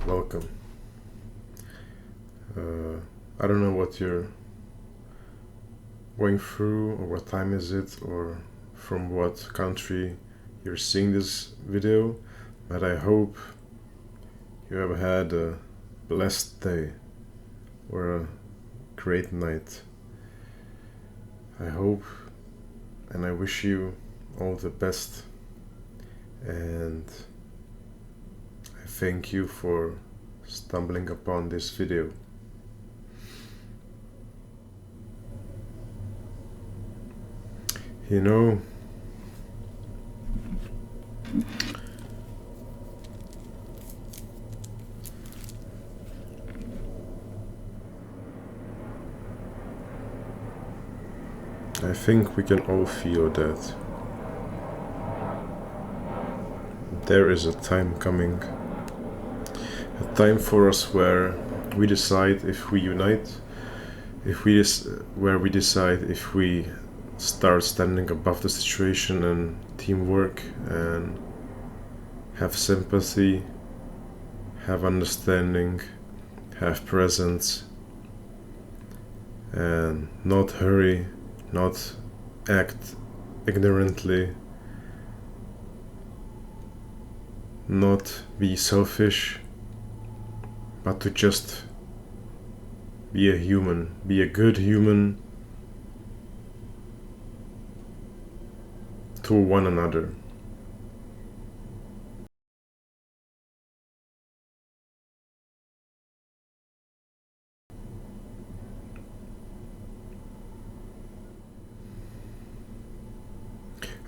welcome. I don't know what you're going through, or what time is it, or from what country you're seeing this video, but I hope you have had a blessed day or a great night. I hope and I wish you all the best, and I thank you for stumbling upon this video. You know, I think we can all feel that there is a time coming, a time for us where we decide if we unite, where we decide if we start standing above the situation and teamwork and have sympathy, have understanding, have presence, and not hurry, not act ignorantly, not be selfish, but to just be a human, be a good human to one another.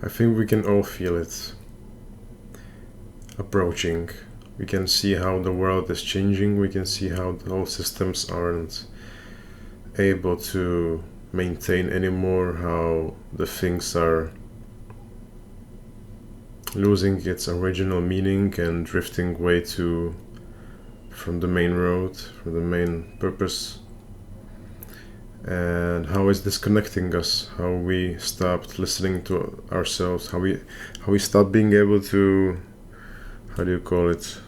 I think we can all feel it approaching. We can see how the world is changing. We can see how the whole systems aren't able to maintain anymore, how the things are losing its original meaning and drifting way too from the main road, from the main purpose, and how it's disconnecting us, how we stopped listening to ourselves, how we stopped being able to, how do you call it,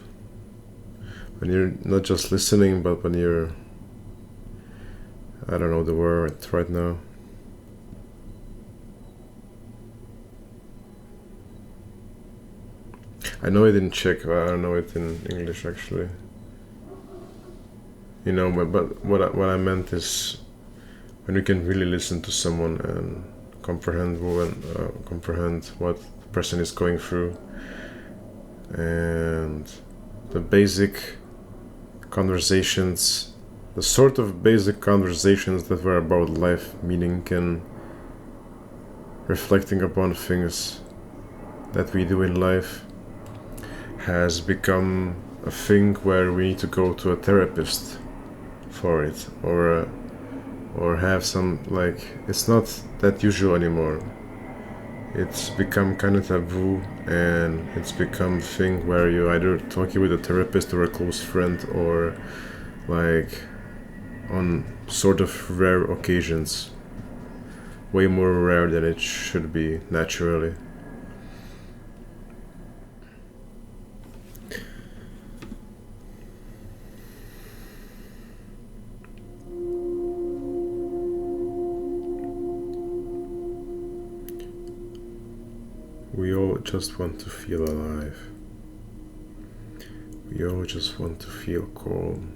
when you're not just listening but when you're, I don't know the word right now. I know it in Czech, but I don't know it in English actually. You know, but what I meant is when you can really listen to someone and comprehend what the person is going through, and the basic conversations, the sort of basic conversations that were about life, meaning, and reflecting upon things that we do in life, has become a thing where we need to go to a therapist for it, or have some, like, it's not that usual anymore. It's become kind of taboo, and it's become a thing where you either talking with a therapist or a close friend, or like on sort of rare occasions, way more rare than it should be naturally. We all just want to feel alive. We all just want to feel calm.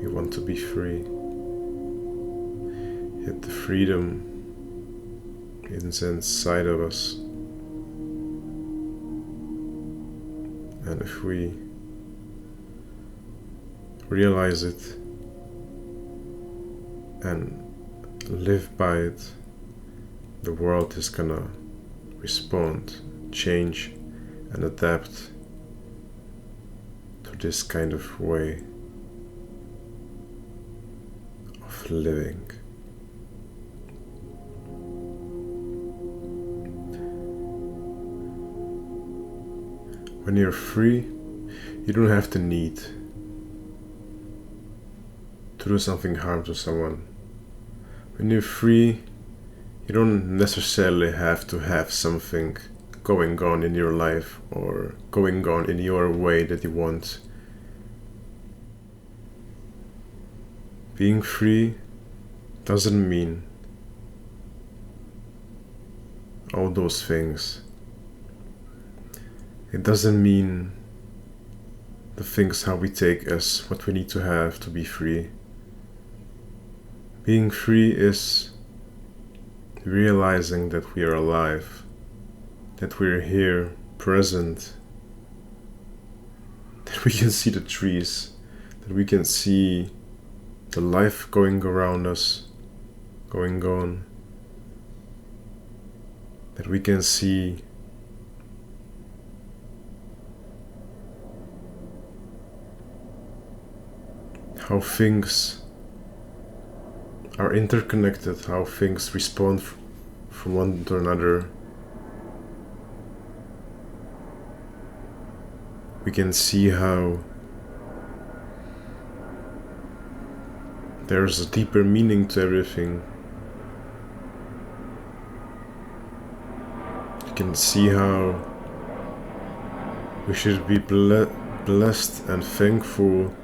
We want to be free. Yet the freedom is inside of us. And if we realize it and live by it, the world is gonna respond, change, and adapt to this kind of way of living. When you're free, you don't have to need to do something harm to someone. When you're free, you don't necessarily have to have something going on in your life or going on in your way that you want. Being free doesn't mean all those things. It doesn't mean the things how we take as what we need to have to be free. Being free is realizing that we are alive, that we're here, present, that we can see the trees, that we can see the life going around us, going on, that we can see how things are interconnected, how things respond from one to another. We can see how there's a deeper meaning to everything. You can see how we should be blessed and thankful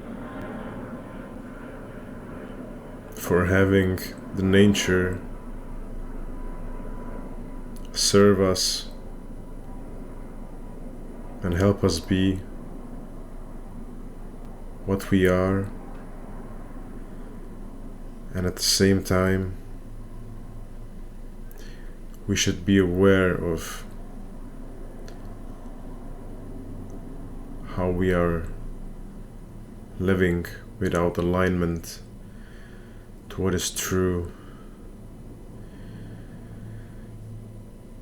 for having the nature serve us and help us be what we are, and at the same time we should be aware of how we are living without alignment to what is true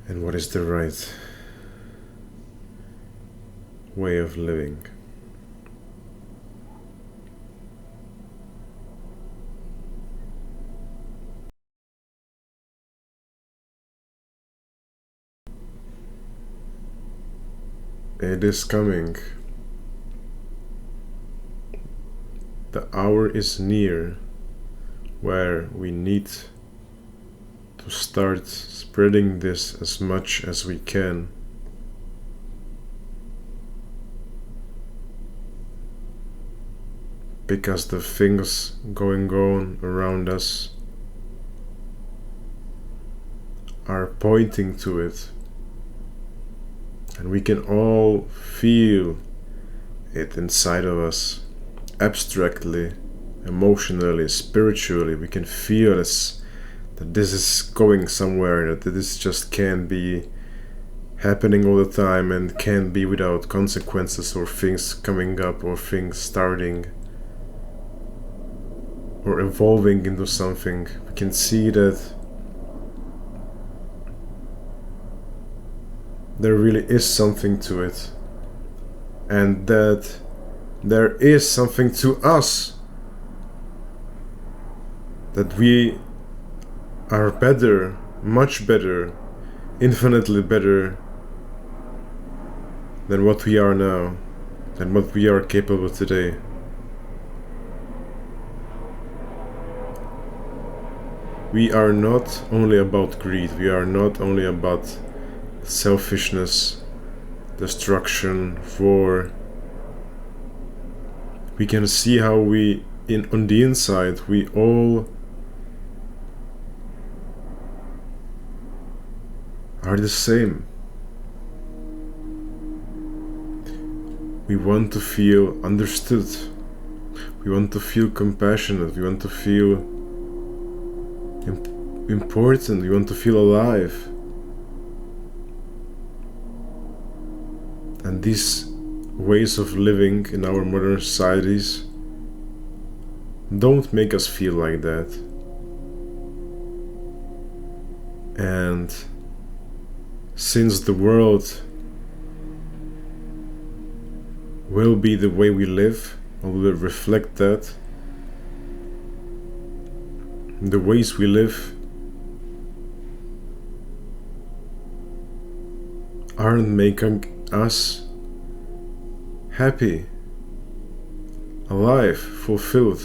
and what is the right way of living. It is coming. The hour is near where we need to start spreading this as much as we can. Because the things going on around us are pointing to it. And we can all feel it inside of us, abstractly, emotionally, spiritually. We can feel this, that this is going somewhere, that this just can't be happening all the time and can't be without consequences or things coming up or things starting or evolving into something. We can see that there really is something to it, and that there is something to us, that we are better, much better, infinitely better than what we are now, than what we are capable of today. We are not only about greed, we are not only about selfishness, destruction, war. We can see how on the inside, we all are the same. We want to feel understood. We want to feel compassionate. We want to feel important. We want to feel alive. And these ways of living in our modern societies don't make us feel like that. And since the world will be the way we live, or will reflect that, the ways we live aren't making us happy, alive, fulfilled.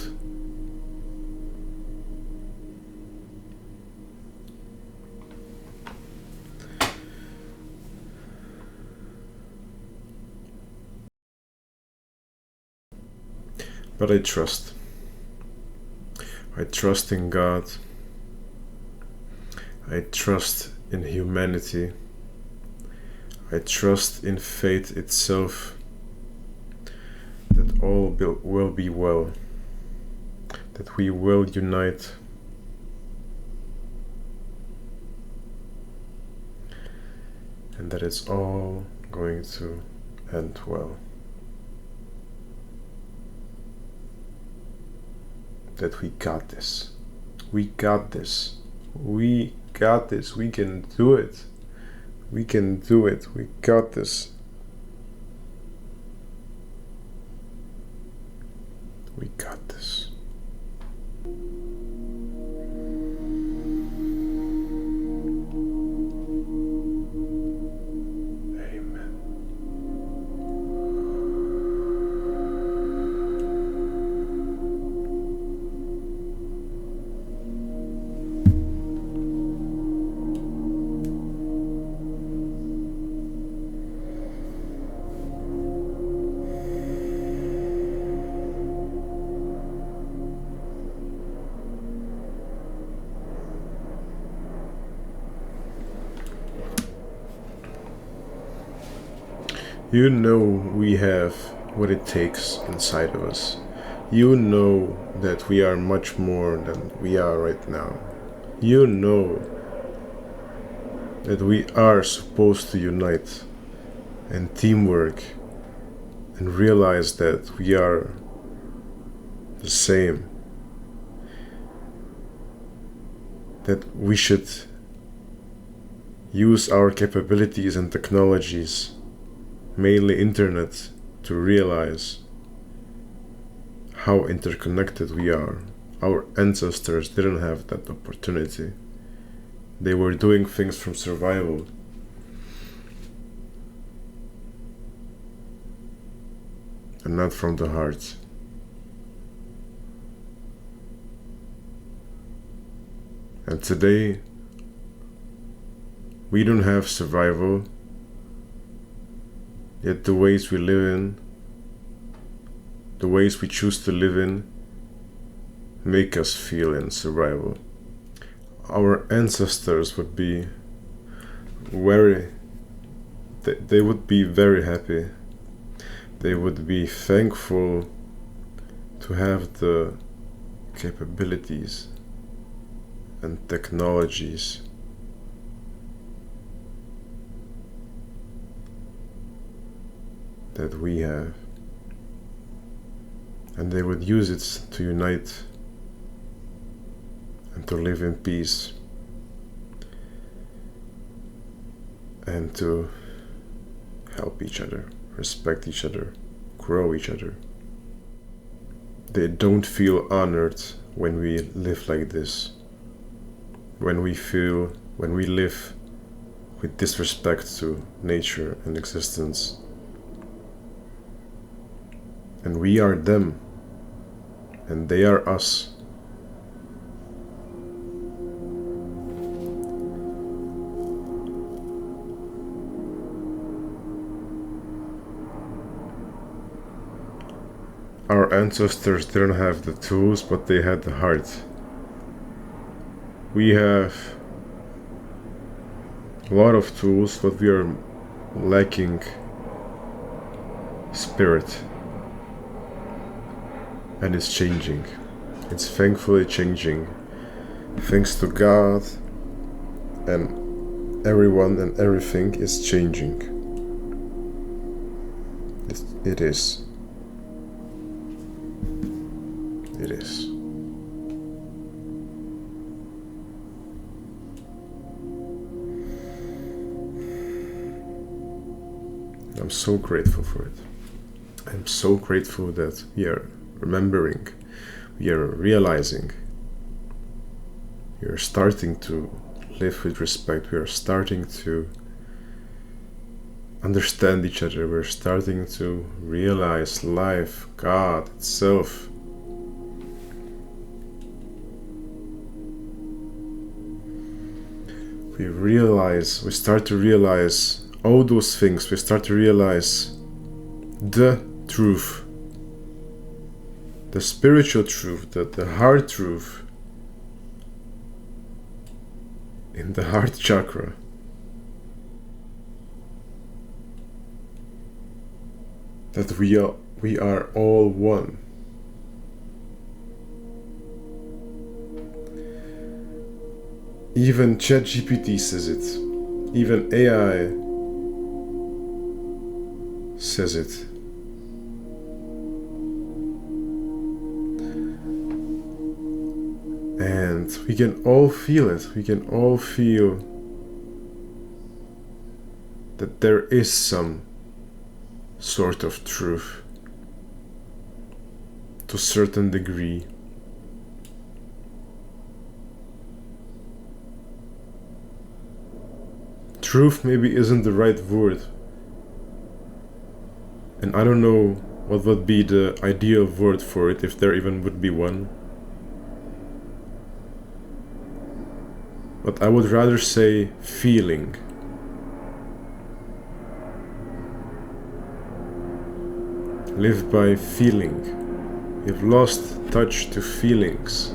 But I trust. I trust in God. I trust in humanity. I trust in fate itself, that all will be well, that we will unite, and that it's all going to end well. That we got this. We got this. We got this. We can do it. We can do it. We got this. We got this. Amen. You know we have what it takes inside of us. You know that we are much more than we are right now. You know that we are supposed to unite and teamwork and realize that we are the same. That we should use our capabilities and technologies, mainly internet, to realize how interconnected we are. Our ancestors didn't have that opportunity. They were doing things from survival. And not from the heart. And today, we don't have survival, yet the ways we live in, the ways we choose to live in, make us feel in survival. Our ancestors would be they would be very happy. They would be thankful to have the capabilities and technologies that we have, and they would use it to unite and to live in peace and to help each other, respect each other, grow each other. They don't feel honored when we live like this, when we live with disrespect to nature and existence. And we are them, and they are us. Our ancestors didn't have the tools, but they had the heart. We have a lot of tools, but we are lacking spirit. And it's changing. It's thankfully changing. Thanks to God, and everyone and everything is changing. It is. It is. I'm so grateful for it. I'm so grateful that we are remembering, we are realizing, we are starting to live with respect, we are starting to understand each other, we're starting to realize life, God itself. We start to realize all those things, we start to realize the truth the spiritual truth, the heart truth in the heart chakra. That we are all one. Even ChatGPT says it. Even AI says it. And we can all feel it. We can all feel that there is some sort of truth to a certain degree. Truth maybe isn't the right word, and I don't know what would be the ideal word for it, if there even would be one. But I would rather say feeling. Live by feeling. You've lost touch to feelings.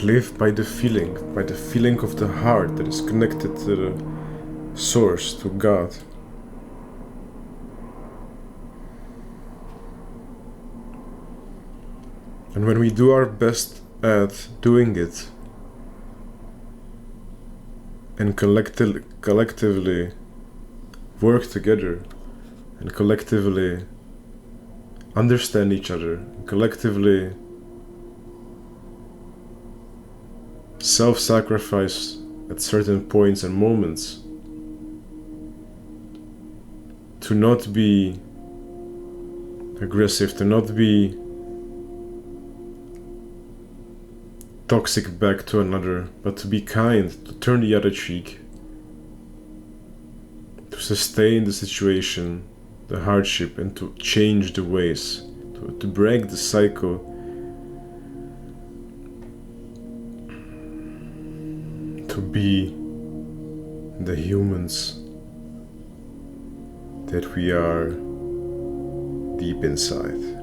Live by the feeling of the heart that is connected to the source, to God. And when we do our best at doing it, and collectively work together, and collectively understand each other, and collectively self-sacrifice at certain points and moments, to not be aggressive, to not be toxic back to another, but to be kind, to turn the other cheek, to sustain the situation, the hardship, and to change the ways, to break the cycle, to be the humans that we are deep inside.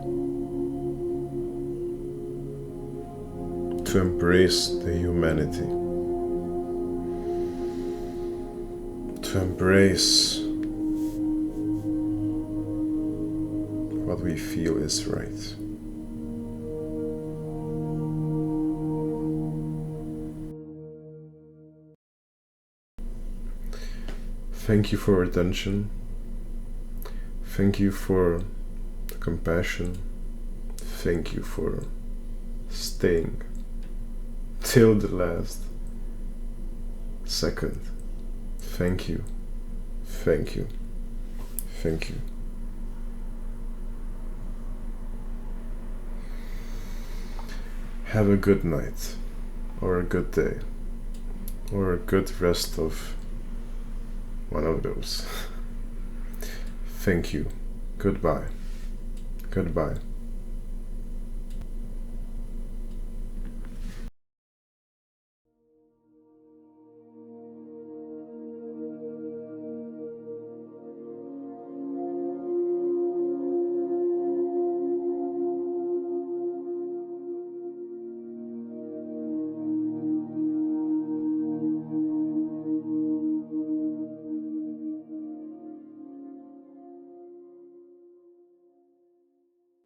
To embrace the humanity, to embrace what we feel is right. Thank you for your attention. Thank you for the compassion. Thank you for staying till the last second. Thank you. Thank you. Thank you. Have a good night, or a good day, or a good rest of one of those. Thank you. Goodbye. Goodbye.